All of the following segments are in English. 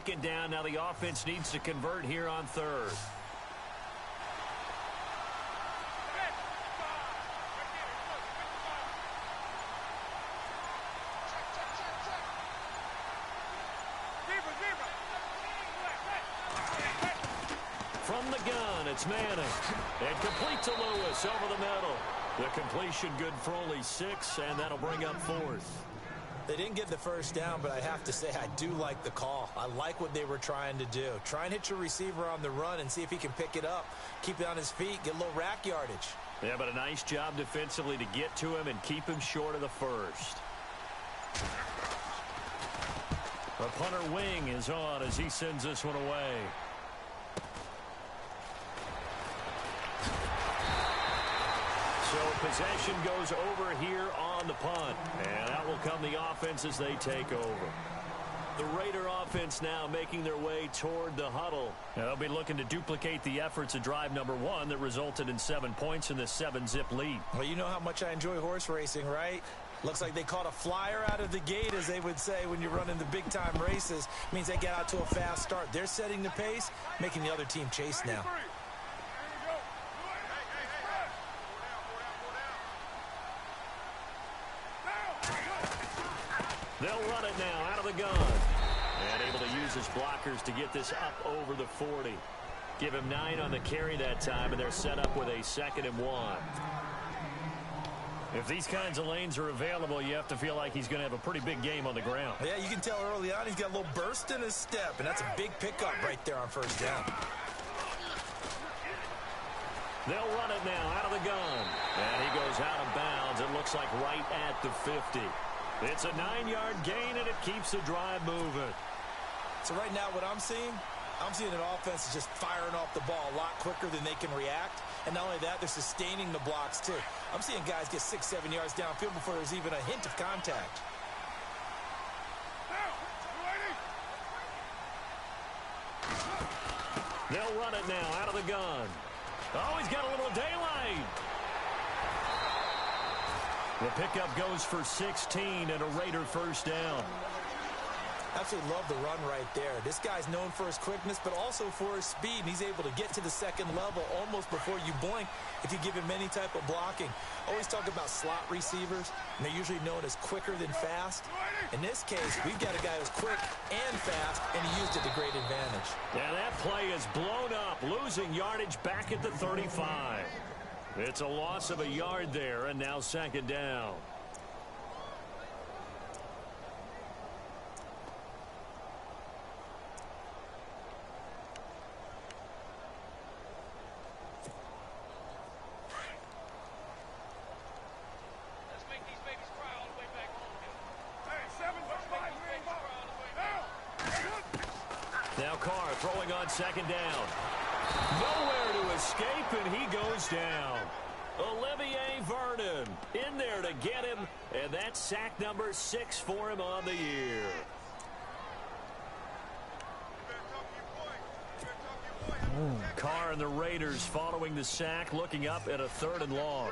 second down. Now the offense needs to convert here on third. From the gun, it's Manning. And complete to Lewis over the middle. The completion good for only 6, and that'll bring up fourth. They didn't get the first down, but I have to say I do like the call. I like what they were trying to do. Try and hit your receiver on the run and see if he can pick it up. Keep it on his feet, get a little rack yardage. Yeah, but a nice job defensively to get to him and keep him short of the first. The punter wing is on as he sends this one away. So possession goes over here on the punt. And out will come the offense as they take over. The Raider offense now making their way toward the huddle. Now they'll be looking to duplicate the efforts of drive number 1 that resulted in 7 points in this 7-zip lead. Well, you know how much I enjoy horse racing, right? Looks like they caught a flyer out of the gate, as they would say when you're running the big-time races. Means they get out to a fast start. They're setting the pace, making the other team chase now. They'll run it now out of the gun. And able to use his blockers to get this up over the 40. Give him 9 on the carry that time, and they're set up with a 2nd and 1. If these kinds of lanes are available, you have to feel like he's going to have a pretty big game on the ground. Yeah, you can tell early on he's got a little burst in his step, and that's a big pickup right there on first down. They'll run it now out of the gun. And he goes out of bounds. It looks like right at the 50. It's a 9-yard gain, and it keeps the drive moving. So right now what I'm seeing an offense is just firing off the ball a lot quicker than they can react. And not only that, they're sustaining the blocks, too. I'm seeing guys get 6-7 yards downfield before there's even a hint of contact. They'll run it now out of the gun. Oh, he's got a little daylight. The pickup goes for 16 and a Raider first down. Absolutely love the run right there. This guy's known for his quickness, but also for his speed. And he's able to get to the second level almost before you blink if you give him any type of blocking. Always talk about slot receivers, and they're usually known as quicker than fast. In this case, we've got a guy who's quick and fast, and he used it to great advantage. Yeah, that play is blown up, losing yardage back at the 35. It's a loss of a yard there, and now 2nd down. Now Carr throwing on 2nd down. Nowhere to escape, and he goes down. Olivier Vernon in there to get him, and that's sack number 6 for him on the year. Carr and the Raiders following the sack, looking up at a 3rd and long.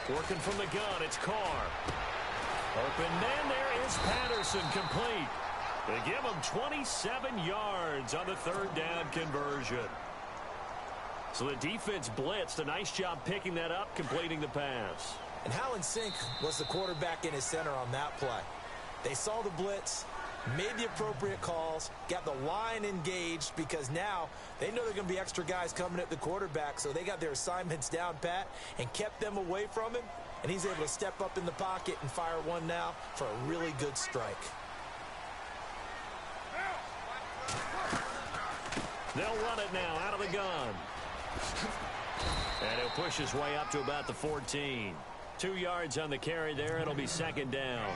Working from the gun, it's Carr. Open man, there is Patterson, complete. They give him 27 yards on the 3rd down conversion. So the defense blitzed. A nice job picking that up, completing the pass. And how in sync was the quarterback in his center on that play? They saw the blitz, made the appropriate calls, got the line engaged, because now they know there are going to be extra guys coming at the quarterback, so they got their assignments down pat and kept them away from him, and he's able to step up in the pocket and fire one now for a really good strike. They'll run it now out of the gun. And he'll push his way up to about the 14. 2 yards on the carry there. It'll be 2nd down.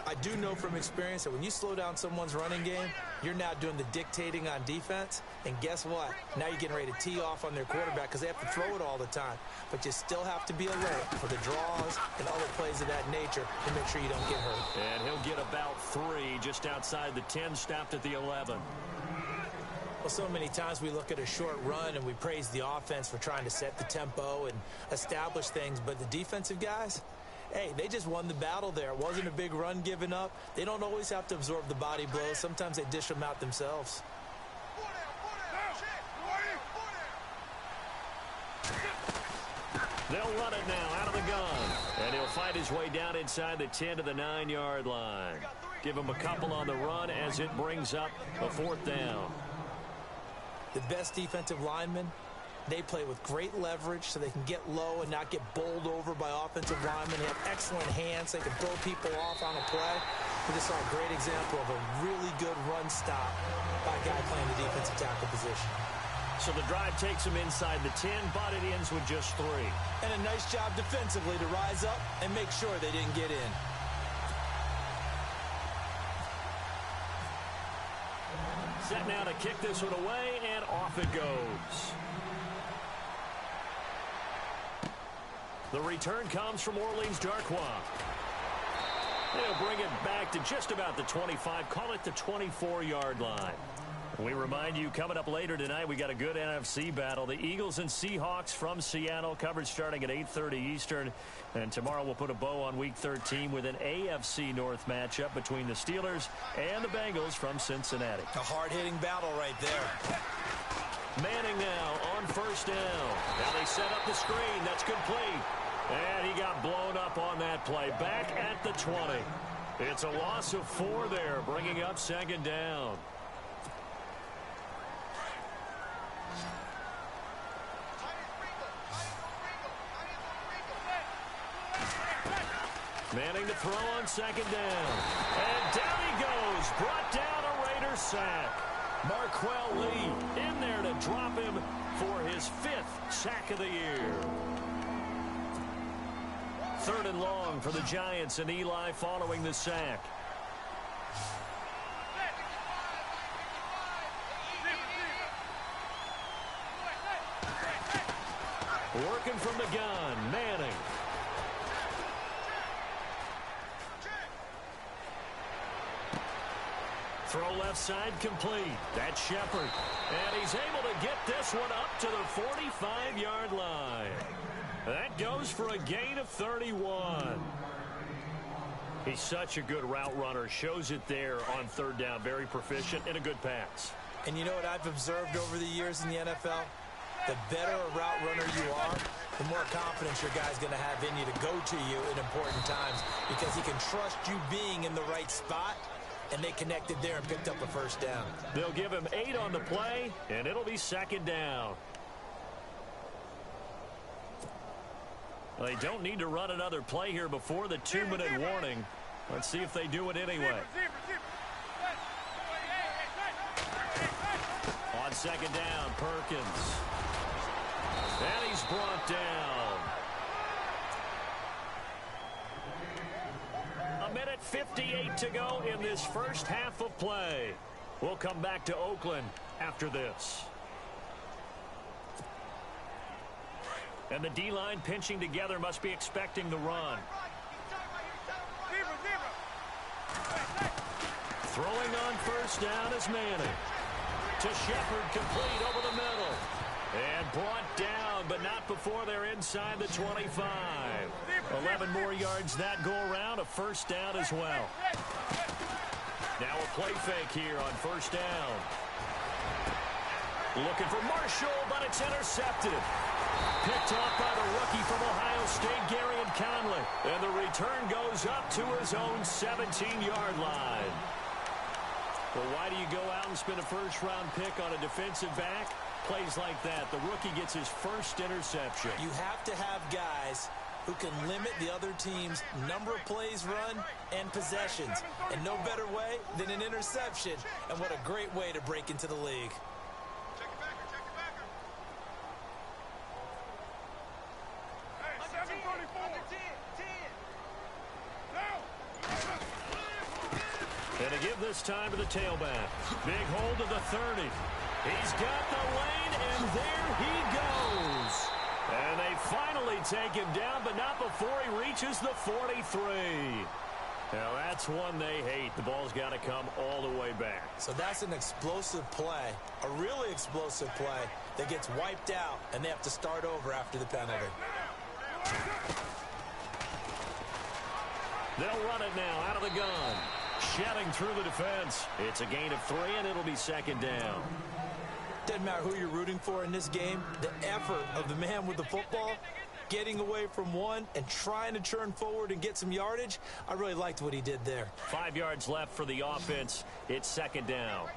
I do know from experience that when you slow down someone's running game, you're now doing the dictating on defense. And guess what? Now you're getting ready to tee off on their quarterback because they have to throw it all the time. But you still have to be alert for the draws and other plays of that nature to make sure you don't get hurt. And he'll get about 3 just outside the 10, stopped at the 11. Well, so many times we look at a short run and we praise the offense for trying to set the tempo and establish things, but the defensive guys, Hey, they just won the battle there. It wasn't a big run given up. They don't always have to absorb the body blows. Sometimes they dish them out themselves. They'll run it now out of the gun. And he'll fight his way down inside the 10 to the 9-yard line. Give him a couple on the run as it brings up a 4th down. The best defensive linemen, they play with great leverage so they can get low and not get bowled over by offensive linemen. They have excellent hands. They can throw people off on a play. We just saw a great example of a really good run stop by a guy playing the defensive tackle position. So the drive takes him inside the 10, but it ends with just 3. And a nice job defensively to rise up and make sure they didn't get in. Set now to kick this one away, and off it goes. The return comes from Orleans Darkwa. They'll bring it back to just about the 25, call it the 24-yard line. We remind you, coming up later tonight, we got a good NFC battle. The Eagles and Seahawks from Seattle, coverage starting at 8:30 Eastern. And tomorrow we'll put a bow on Week 13 with an AFC North matchup between the Steelers and the Bengals from Cincinnati. A hard-hitting battle right there. Manning now on 1st down. Now they set up the screen. That's complete. And he got blown up on that play. Back at the 20. It's a loss of 4 there, bringing up 2nd down. Manning to throw on 2nd down. And down he goes. Brought down a Raider sack. Marquell Lee in there to drop him for his 5th sack of the year. 3rd and long for the Giants, and Eli following the sack. Working from the gun, Manning. Throw left side complete. That's Shepard. And he's able to get this one up to the 45-yard line. That goes for a gain of 31. He's such a good route runner. Shows it there on 3rd down. Very proficient and a good pass. And you know what I've observed over the years in the NFL? The better a route runner you are, the more confidence your guy's going to have in you to go to you in important times because he can trust you being in the right spot. And they connected there and picked up a 1st down. They'll give him 8 on the play, and it'll be 2nd down. Well, they don't need to run another play here before the 2-minute warning. Let's see if they do it anyway. On 2nd down, Perkins. And he's brought down. 1:58 to go in this first half of play. We'll come back to Oakland after this. And the D-line pinching together must be expecting the run. Throwing on 1st down is Manning. To Shepard, complete over the middle. And brought down, but not before they're inside the 25. 11 more yards that go around, a 1st down as well. Now a play fake here on 1st down. Looking for Marshall, but it's intercepted. Picked off by the rookie from Ohio State, Garyon Conley. And the return goes up to his own 17-yard line. Well, why do you go out and spend a 1st-round pick on a defensive back? Plays like that. The rookie gets his 1st interception. You have to have guys who can limit the other team's number of plays run and possessions. And no better way than an interception. And what a great way to break into the league. And to give this time to the tailback. Big hold of the 30. He's got the lane, and there he goes. And they finally take him down, but not before he reaches the 43. Now, that's one they hate. The ball's got to come all the way back. So that's an explosive play, a really explosive play that gets wiped out, and they have to start over after the penalty. They'll run it now out of the gun. Shedding through the defense. It's a gain of 3, and it'll be second down. Doesn't matter who you're rooting for in this game. The effort of the man with the football, getting away from one and trying to turn forward and get some yardage, I really liked what he did there. 5 yards left for the offense. It's second down.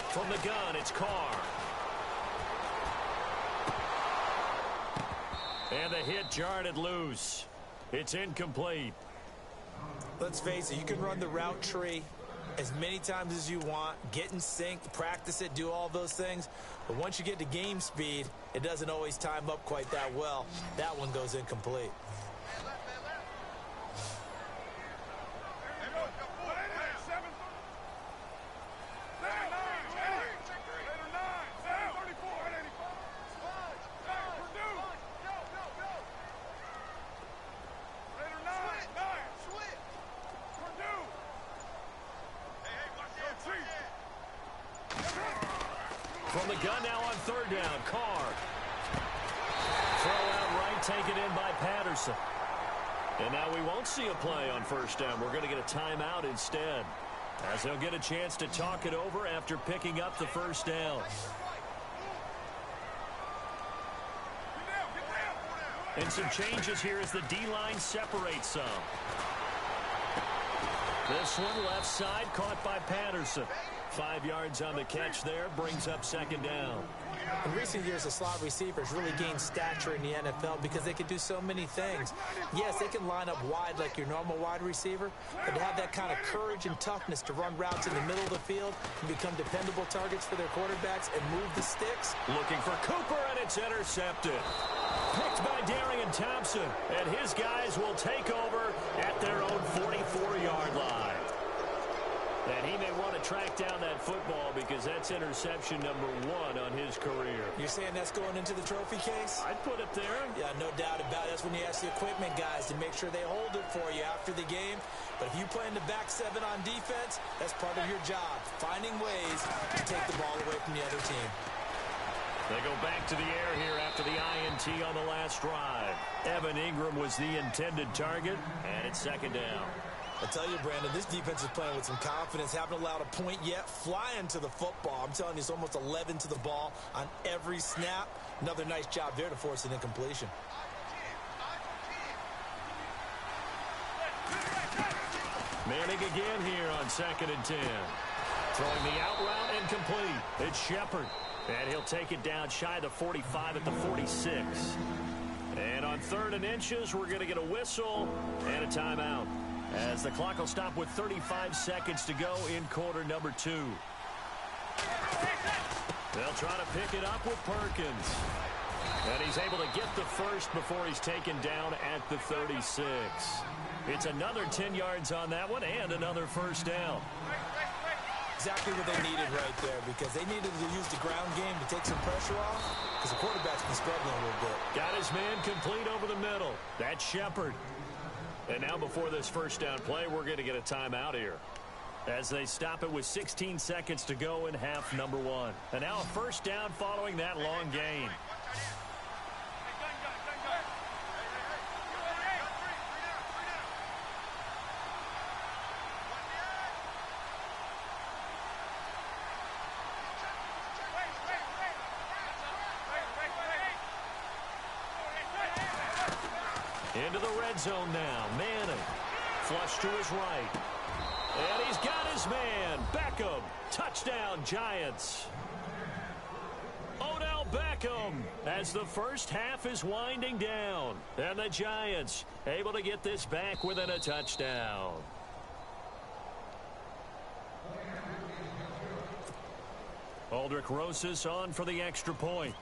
From the gun, it's Carr. And the hit jarred it loose. It's incomplete. Let's face it, you can run the route tree as many times as you want, get in sync, practice it, do all those things. But once you get to game speed, it doesn't always time up quite that well. That one goes incomplete. From the gun now on third down, Carr. Throw out right, taken in by Patterson. And now we won't see a play on first down. We're going to get a timeout instead, as they'll get a chance to talk it over after picking up the first down. And some changes here as the D-line separates some. This one left side caught by Patterson. 5 yards on the catch there, brings up second down. In recent years, the slot receivers really gained stature in the NFL because they can do so many things. Yes, they can line up wide like your normal wide receiver, but to have that kind of courage and toughness to run routes in the middle of the field and become dependable targets for their quarterbacks and move the sticks. Looking for Cooper, and it's intercepted. Picked by Darian Thompson, and his guys will take over at their own 44-yard line. And he may want to track down that football because that's interception number 1 on his career. You're saying that's going into the trophy case? I'd put it there. Yeah, no doubt about it. That's when you ask the equipment guys to make sure they hold it for you after the game. But if you play in the back 7 on defense, that's part of your job, finding ways to take the ball away from the other team. They go back to the air here after the INT on the last drive. Evan Ingram was the intended target, and it's second down. I tell you, Brandon, this defense is playing with some confidence. Haven't allowed a point yet. Flying to the football. I'm telling you, it's almost 11 to the ball on every snap. Another nice job there to force an incompletion. Manning again here on 2nd and 10. Throwing the out route incomplete. It's Shepard. And he'll take it down shy of the 45 at the 46. And on 3rd and inches, we're going to get a whistle and a timeout, as the clock will stop with 35 seconds to go in quarter number 2. They'll try to pick it up with Perkins. And he's able to get the first before he's taken down at the 36. It's another 10 yards on that one and another first down. Exactly what they needed right there, because they needed to use the ground game to take some pressure off, because the quarterback's been struggling a little bit. Got his man complete over the middle. That's Shepard. And now before this first down play, we're going to get a timeout here, as they stop it with 16 seconds to go in half number 1. And now a first down following that long gain. Into the red zone now. Manning. Flush to his right. And he's got his man. Beckham. Touchdown, Giants. Odell Beckham, as the first half is winding down. And the Giants able to get this back within a touchdown. Aldrich Rosas on for the extra point.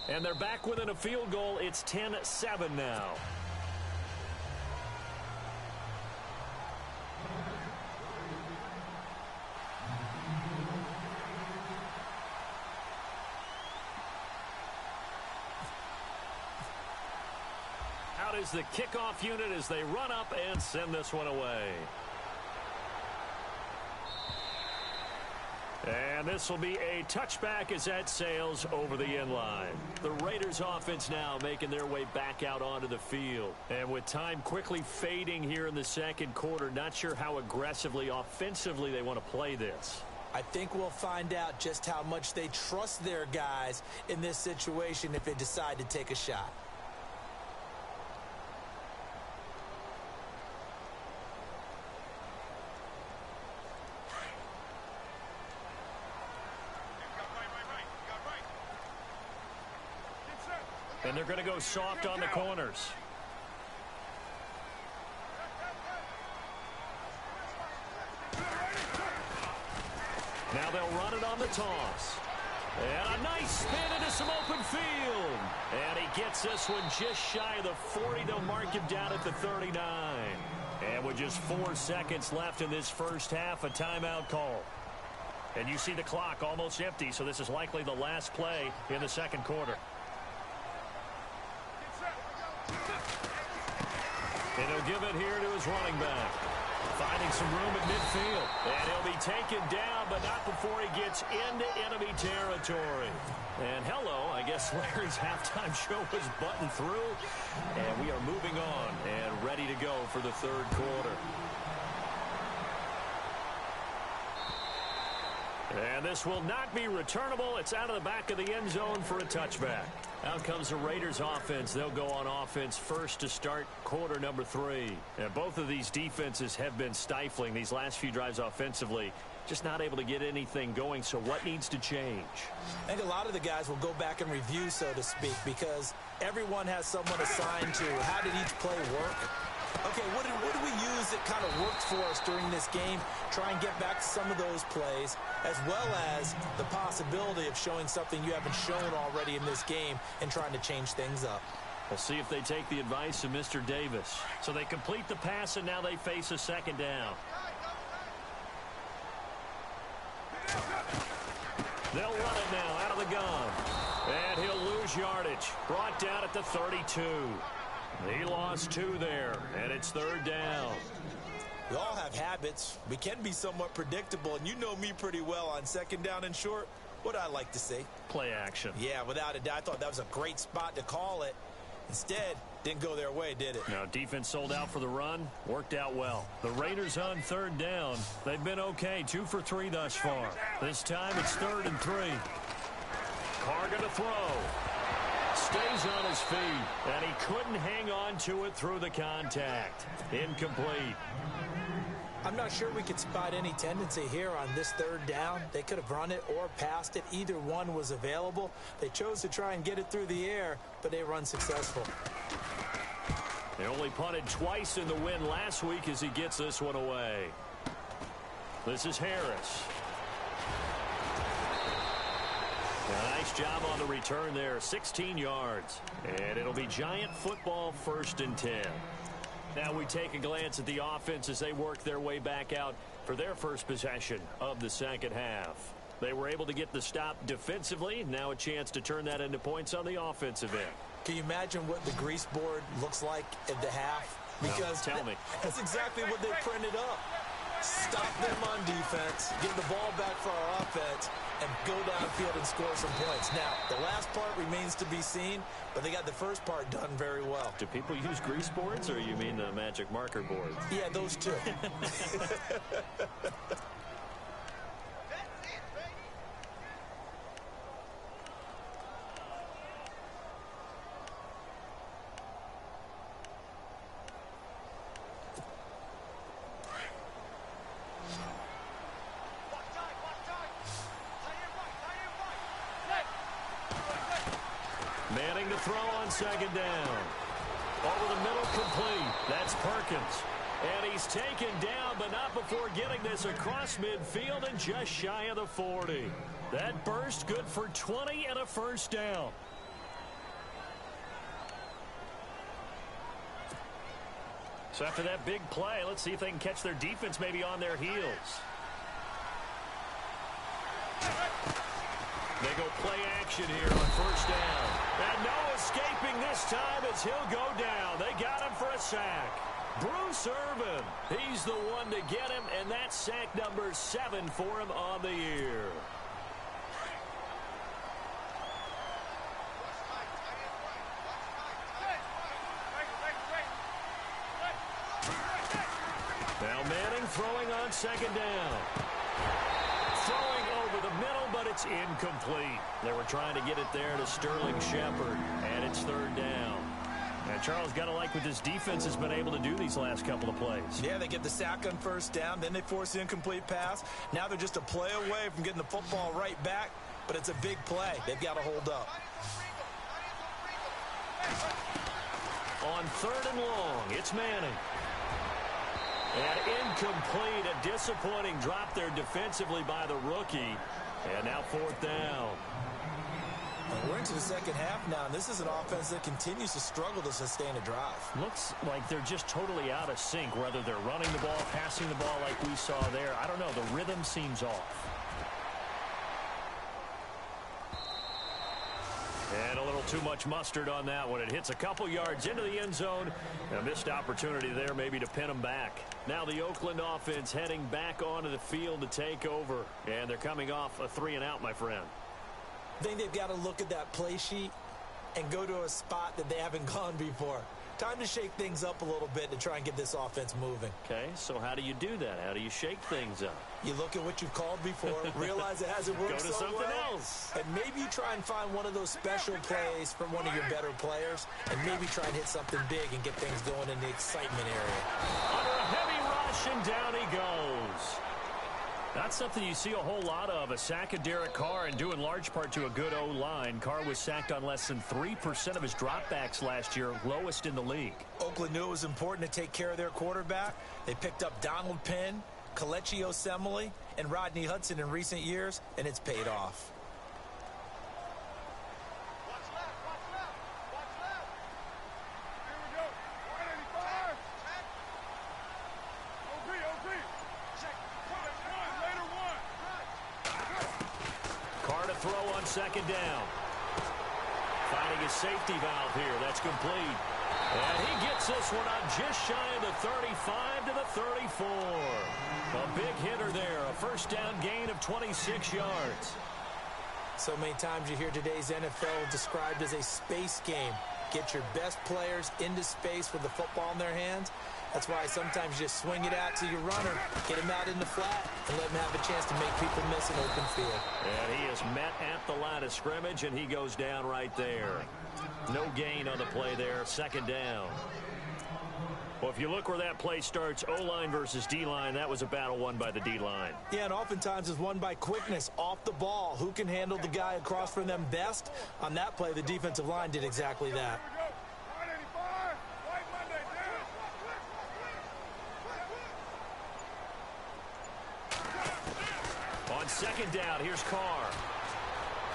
And they're back within a field goal. It's 10-7 now. Out is the kickoff unit as they run up and send this one away. And this will be a touchback as that sails over the end line. The Raiders offense now making their way back out onto the field. And with time quickly fading here in the second quarter, not sure how aggressively, offensively they want to play this. I think we'll find out just how much they trust their guys in this situation if they decide to take a shot. And they're going to go soft on the corners. Now they'll run it on the toss. And a nice spin into some open field. And he gets this one just shy of the 40. They'll mark him down at the 39. And with just 4 seconds left in this first half, a timeout call. And you see the clock almost empty, so this is likely the last play in the second quarter. And he'll give it here to his running back. Finding some room at midfield. And he'll be taken down, but not before he gets into enemy territory. And hello, I guess Larry's halftime show was buttoned through. And we are moving on and ready to go for the third quarter. And this will not be returnable. It's out of the back of the end zone for a touchback. Out comes the Raiders offense. They'll go on offense first to start quarter number 3. And both of these defenses have been stifling these last few drives offensively. Just not able to get anything going. So what needs to change? I think a lot of the guys will go back and review, so to speak, because everyone has someone assigned to how did each play work. Okay, what did we use that kind of worked for us during this game? Try and get back to some of those plays, as well as the possibility of showing something you haven't shown already in this game and trying to change things up. We'll see if they take the advice of Mr. Davis. So they complete the pass, and now they face a second down. They'll run it now out of the gun. And he'll lose yardage. Brought down at the 32. He lost 2 there, and it's third down. We all have habits. We can be somewhat predictable, and you know me pretty well on second down and short. What I like to see? Play action. Yeah, without a doubt. I thought that was a great spot to call it. Instead, didn't go their way, did it? No, defense sold out for the run. Worked out well. The Raiders on third down. They've been okay. 2 for 3 thus far. This time it's 3rd and 3. Carr going to throw. Stays on his feet, and he couldn't hang on to it through the contact. Incomplete. I'm not sure we could spot any tendency here on this third down. They could have run it or passed it. Either one was available. They chose to try and get it through the air, but they run successful. They only punted twice in the win last week as he gets this one away. This is Harris. A nice job on the return there, 16 yards. And it'll be Giant football, 1st and 10. Now we take a glance at the offense as they work their way back out for their first possession of the second half. They were able to get the stop defensively. Now a chance to turn that into points on the offensive end. Can you imagine what the grease board looks like at the half? Because no, tell me. That's exactly what they printed up. Stop them on defense, get the ball back for our offense, and go downfield and score some points. Now, the last part remains to be seen, but they got the first part done very well. Do people use grease boards, or you mean the magic marker boards? Yeah, those two. Manning to throw on second down. Over the middle, complete. That's Perkins. And he's taken down, but not before getting this across midfield and just shy of the 40. That burst good for 20 and a first down. So after that big play, let's see if they can catch their defense maybe on their heels. They go play action here on first down. And no escaping this time as he'll go down. They got him for a sack. Bruce Irvin, he's the one to get him, and that's sack number 7 for him on the year. Now Manning throwing on second down. Throwing over the middle, but it's incomplete. They were trying to get it there to Sterling Shepard, and it's third down. And Charles, got to like what this defense has been able to do these last couple of plays. Yeah, they get the sack on first down, then they force the incomplete pass. Now they're just a play away from getting the football right back, but it's a big play. They've got to hold up. On third and long, it's Manning. And incomplete, a disappointing drop there defensively by the rookie. And now fourth down. We're into the second half now, and this is an offense that continues to struggle to sustain a drive. Looks like they're just totally out of sync, whether they're running the ball, passing the ball like we saw there. I don't know. The rhythm seems off. And a little too much mustard on that one. It hits a couple yards into the end zone. A missed opportunity there maybe to pin them back. Now the Oakland offense heading back onto the field to take over. And they're coming off a 3-and-out, my friend. I think they've got to look at that play sheet and go to a spot that they haven't gone before. Time to shake things up a little bit to try and get this offense moving. Okay, so how do you do that? How do you shake things up? You look at what you've called before, realize it hasn't worked so well. Go to something else. And maybe you try and find one of those special plays from one of your better players, and maybe try and hit something big and get things going in the excitement area. Under a heavy rush, and down he goes. That's something you see a whole lot of, a sack of Derek Carr, and due in large part to a good O-line. Carr was sacked on less than 3% of his dropbacks last year, lowest in the league. Oakland knew it was important to take care of their quarterback. They picked up Donald Penn, Kelechi Osemele, and Rodney Hudson in recent years, and it's paid off. Second down. Finding his safety valve here. That's complete. And he gets this one out just shy of the 35 to the 34. A big hitter there. A first down gain of 26 yards. So many times you hear today's NFL described as a space game. Get your best players into space with the football in their hands. That's why sometimes you just swing it out to your runner, get him out in the flat, and let him have a chance to make people miss an open field. And he is met at the line of scrimmage, and he goes down right there. No gain on the play there, second down. Well, if you look where that play starts, O-line versus D-line, that was a battle won by the D-line. Yeah, and oftentimes it's won by quickness, off the ball. Who can handle the guy across from them best? On that play, the defensive line did exactly that. On second down, here's Carr.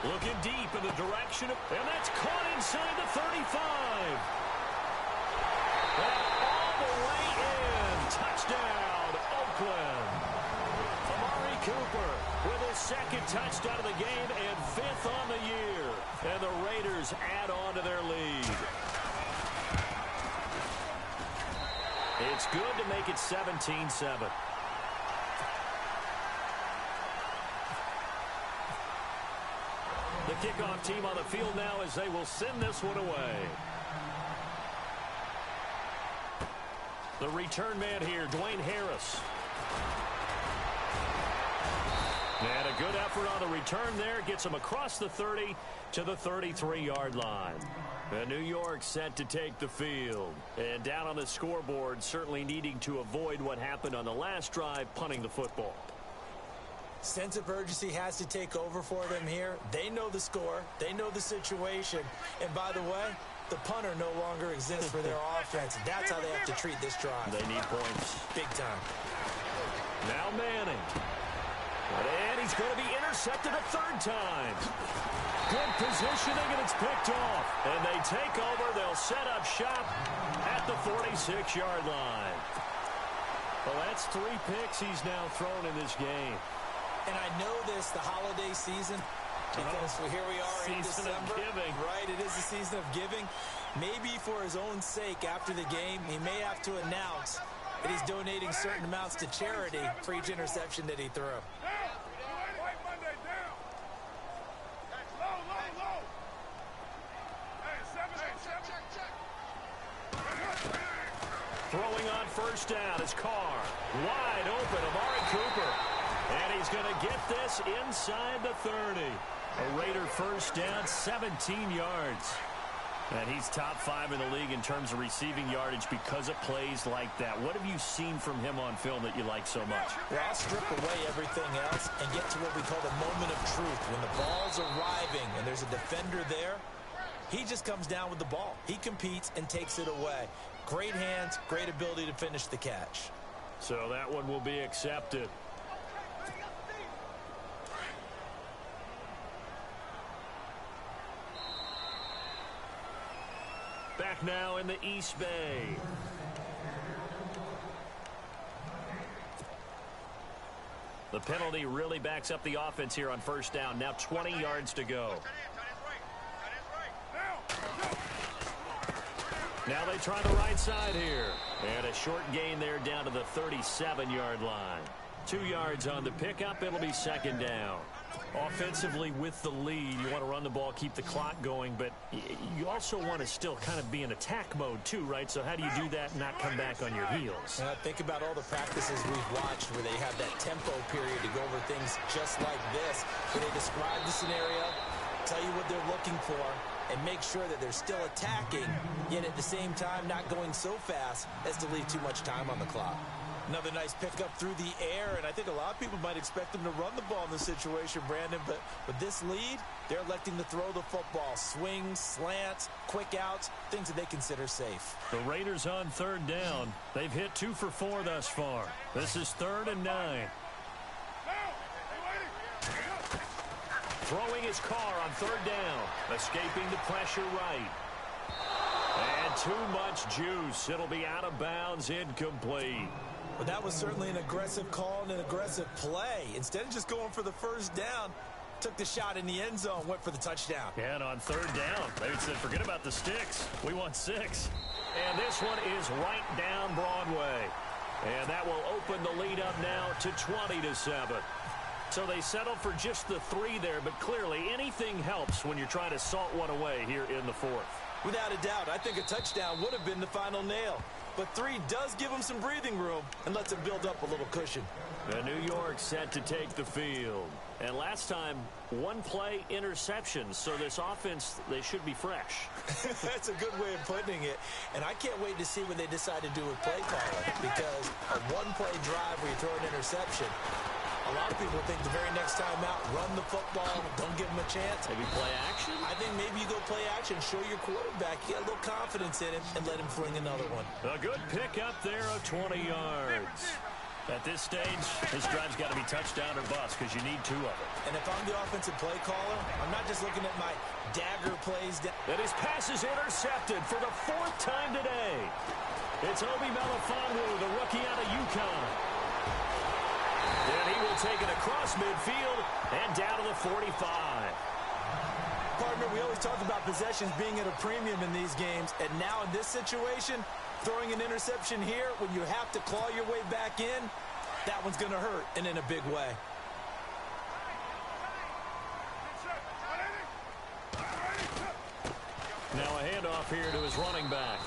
Looking deep in the direction of, and that's caught inside the 35. And all the way in. Touchdown, Oakland. Amari Cooper with his second touchdown of the game and 5th on the year. And the Raiders add on to their lead. It's good to make it 17-7. The kickoff team on the field now as they will send this one away. The return man here, Dwayne Harris. And a good effort on the return there. Gets him across the 30 to the 33-yard line. And New York set to take the field. And down on the scoreboard, certainly needing to avoid what happened on the last drive, punting the football. Sense of urgency has to take over for them here. They know the score. They know the situation. And by the way, the punter no longer exists for their offense. That's how they have to treat this drive. They need points. Big time. Now Manning. And he's going to be intercepted a third time. Good positioning, and it's picked off. And they take over. They'll set up shop at the 46-yard line. Well, that's 3 picks he's now thrown in this game. And I know this, the holiday season, because here we are in December. Season of giving. Right, it is the season of giving. Maybe for his own sake after the game, he may have to announce that he's donating certain amounts to charity for each interception that he threw. Throwing on first down is Carr. Wide open, Amari Cooper. And he's going to get this inside the 30. A Raider first down, 17 yards. And he's top 5 in the league in terms of receiving yardage because of plays like that. What have you seen from him on film that you like so much? Well, I'll strip away everything else and get to what we call the moment of truth. When the ball's arriving and there's a defender there, he just comes down with the ball. He competes and takes it away. Great hands, great ability to finish the catch. So that one will be accepted. Back now in the East Bay. The penalty really backs up the offense here on first down. Now 20 yards to go. Now they try the right side here. And a short gain there down to the 37-yard line. 2 yards on the pickup. It'll be second down. Offensively with the lead, you want to run the ball, keep the clock going, but you also want to still kind of be in attack mode too, right? So how do you do that and not come back on your heels? Think about all the practices we've watched where they have that tempo period to go over things just like this, where they describe the scenario, tell you what they're looking for, and make sure that they're still attacking, yet at the same time not going so fast as to leave too much time on the clock. Another nice pickup through the air, and I think a lot of people might expect them to run the ball in this situation, Brandon, but with this lead, they're electing to throw the football. Swings, slants, quick outs, things that they consider safe. The Raiders on third down. They've hit 2 for 4 thus far. This is 3rd and 9. Throwing his Carr on third down. Escaping the pressure right. And too much juice. It'll be out of bounds, incomplete. But that was certainly an aggressive call and an aggressive play. Instead of just going for the first down, took the shot in the end zone, went for the touchdown. And on third down, they said, forget about the sticks. We want 6. And this one is right down Broadway. And that will open the lead up now to 20-7. So they settle for just the 3 there, but clearly anything helps when you're trying to salt one away here in the 4th. Without a doubt, I think a touchdown would have been the final nail. But 3 does give them some breathing room and lets them build up a little cushion. And New York set to take the field. And last time, 1 play interception. So this offense, they should be fresh. That's a good way of putting it. And I can't wait to see what they decide to do with play calling. Because a 1-play drive where you throw an interception, a lot of people think the very next time out, run the football, don't give them a chance. Maybe play action? I think maybe you go play action, show your quarterback, get a little confidence in him, and let him fling another one. A good pick up there of 20 yards. At this stage, this drive's got to be touchdown or bust because you need 2 of them. And if I'm the offensive play caller, I'm not just looking at my dagger plays. And his pass is intercepted for the 4th time today. It's Obi Melifonwu, the rookie out of UConn. And he will take it across midfield and down to the 45. Partner, we always talk about possessions being at a premium in these games. And now in this situation, throwing an interception here when you have to claw your way back in, that one's going to hurt, and in a big way. Now a handoff here to his running back.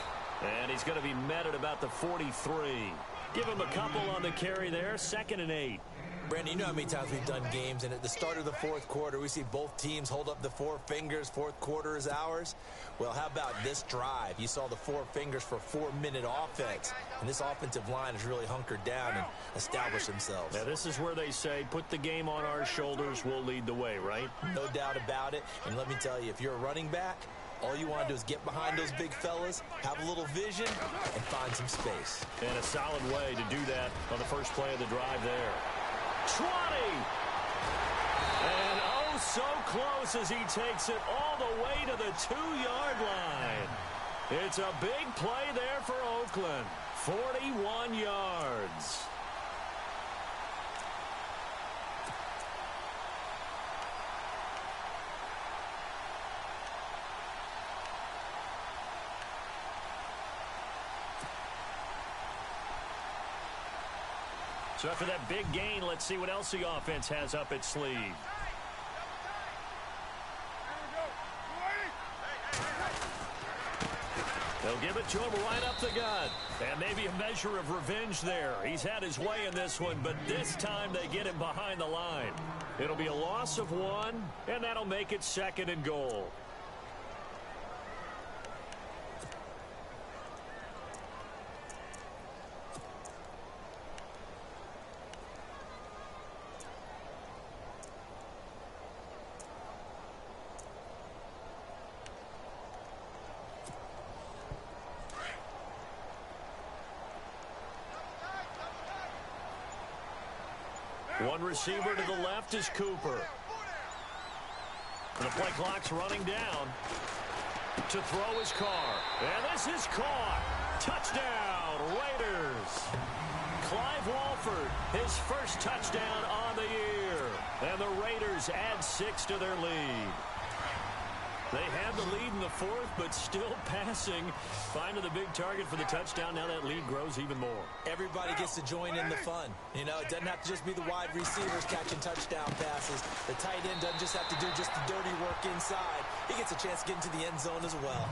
And he's going to be met at about the 43. Give him a couple on the carry there, 2nd and 8. Brandon, you know how many times we've done games, and at the start of the 4th quarter, we see both teams hold up the 4 fingers, 4th quarter is ours. Well, how about this drive? You saw the 4 fingers for 4-minute offense, and this offensive line has really hunkered down and established themselves. Now, this is where they say, put the game on our shoulders, we'll lead the way, right? No doubt about it, and let me tell you, if you're a running back, all you want to do is get behind those big fellas, have a little vision, and find some space. And a solid way to do that on the first play of the drive there. 20! And oh, so close as he takes it all the way to the 2-yard line. It's a big play there for Oakland. 41 yards. So after that big gain, let's see what else the offense has up its sleeve. They'll give it to him right up the gut. And maybe a measure of revenge there. He's had his way in this one, but this time they get him behind the line. It'll be a loss of 1, and that'll make it 2nd and goal. One receiver to the left is Cooper. And the play clock's running down. To throw his Carr. And this is caught. Touchdown, Raiders. Clive Walford, his first touchdown on the year. And the Raiders add 6 to their lead. They had the lead in the 4th, but still passing. Finding the big target for the touchdown. Now that lead grows even more. Everybody gets to join in the fun. You know, it doesn't have to just be the wide receivers catching touchdown passes. The tight end doesn't just have to do just the dirty work inside. He gets a chance to get into the end zone as well.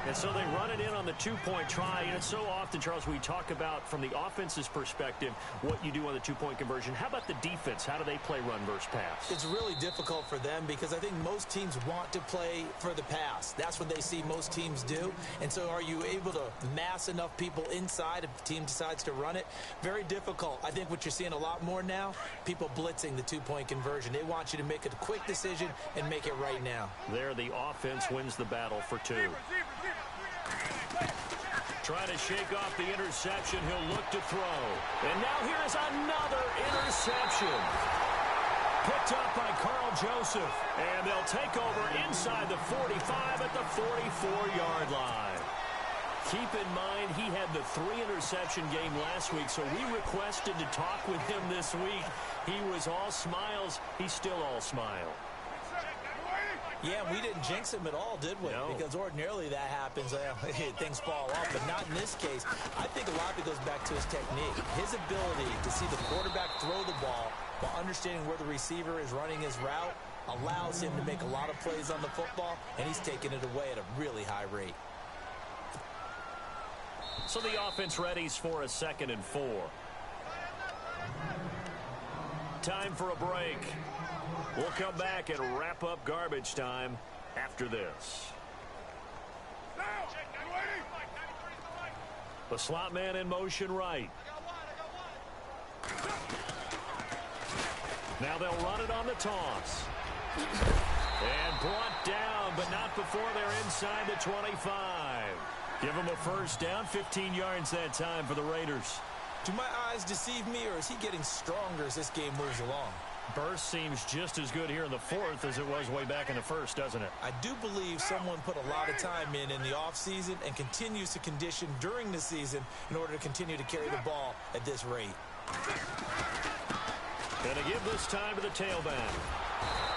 And so they run it in on the 2-point try. And it's so often, Charles, we talk about from the offense's perspective what you do on the 2-point conversion. How about the defense? How do they play run versus pass? It's really difficult for them because I think most teams want to play for the pass. That's what they see most teams do. And so are you able to mass enough people inside if the team decides to run it? Very difficult. I think what you're seeing a lot more now, people blitzing the 2-point conversion. They want you to make a quick decision and make it right now. There, the offense wins the battle for 2. Trying to shake off the interception. He'll look to throw. And now here is another interception. Picked up by Carl Joseph. And they'll take over inside the 45 at the 44-yard line. Keep in mind, he had the 3-interception game last week, so we requested to talk with him this week. He was all smiles. He's still all smile. Yeah, we didn't jinx him at all, did we? No. Because ordinarily that happens. Things fall off, but not in this case. I think a lot of it goes back to his technique. His ability to see the quarterback throw the ball while understanding where the receiver is running his route allows him to make a lot of plays on the football, and he's taking it away at a really high rate. So the offense readies for a 2nd and 4. Time for a break. We'll come back and wrap up garbage time after this. The slot man in motion right. Now they'll run it on the toss. And brought down, but not before they're inside the 25. Give them a first down, 15 yards that time for the Raiders. Do my eyes deceive me, or is he getting stronger as this game moves along? Burst seems just as good here in the 4th as it was way back in the 1st, doesn't it? I do believe someone put a lot of time in the offseason and continues to condition during the season in order to continue to carry the ball at this rate. Going to give this time to the tailback.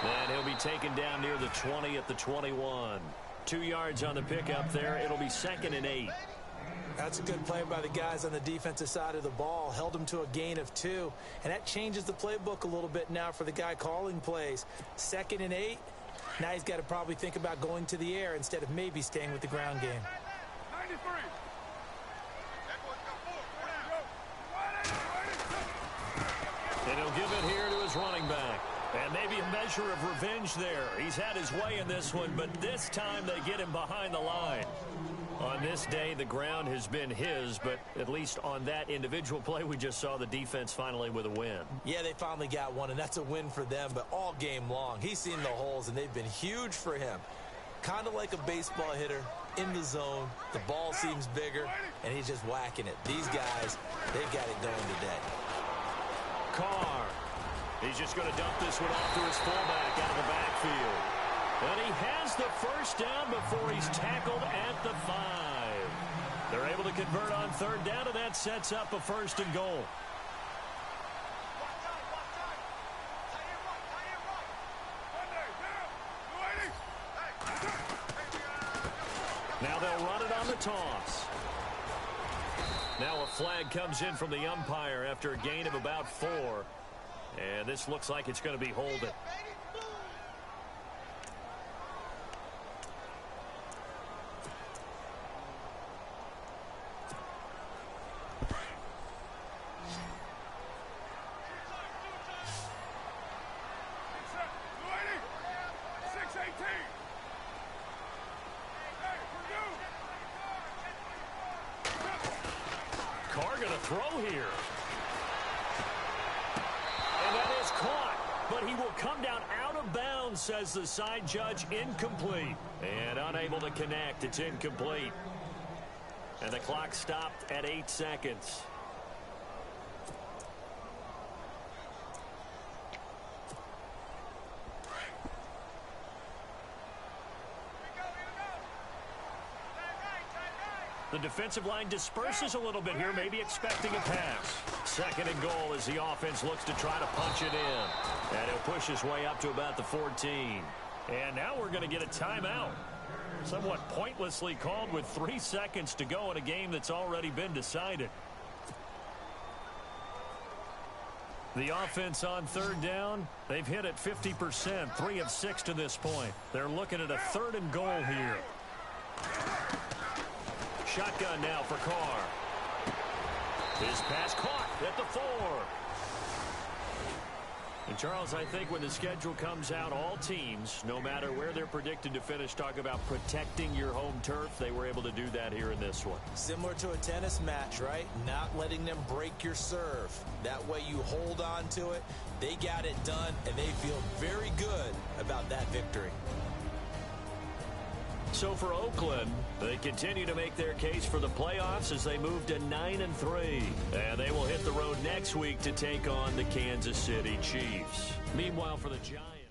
And he'll be taken down near the 20 at the 21. 2 yards on the pickup there. It'll be 2nd and 8. That's a good play by the guys on the defensive side of the ball. Held him to a gain of 2. And that changes the playbook a little bit now for the guy calling plays. 2nd and 8. Now he's got to probably think about going to the air instead of maybe staying with the ground game. 93. And he'll give it here to his running back. And maybe a measure of revenge there. He's had his way in this one, but this time they get him behind the line. On this day, the ground has been his, but at least on that individual play, we just saw the defense finally with a win. Yeah, they finally got one, and that's a win for them, but all game long, he's seen the holes, and they've been huge for him. Kind of like a baseball hitter in the zone. The ball seems bigger, and he's just whacking it. These guys, they've got it going today. Carr. He's just going to dump this one off to his fullback out of the backfield. And he has the first down before he's tackled at the 5. They're able to convert on 3rd down, and that sets up a 1st and goal. Now they'll run it on the toss. Now a flag comes in from the umpire after a gain of about 4. And this looks like it's going to be holding. Carr going to throw here. And that is caught, but he will come down out of bounds, says the side judge. Incomplete. And unable to connect. It's incomplete. And the clock stopped at 8 seconds. The defensive line disperses a little bit here, maybe expecting a pass. 2nd and goal as the offense looks to try to punch it in. And he'll push his way up to about the 14. And now we're going to get a timeout. Somewhat pointlessly called with 3 seconds to go in a game that's already been decided. The offense on 3rd down, they've hit it 50%, 3 of 6 to this point. They're looking at a 3rd and goal here. Shotgun now for Carr. His pass caught at the 4. And Charles, I think when the schedule comes out, all teams, no matter where they're predicted to finish, talk about protecting your home turf. They were able to do that here in this one. Similar to a tennis match, right? Not letting them break your serve. That way you hold on to it. They got it done, and they feel very good about that victory. So for Oakland, they continue to make their case for the playoffs as they move to 9-3. And they will hit the road next week to take on the Kansas City Chiefs. Meanwhile, for the Giants.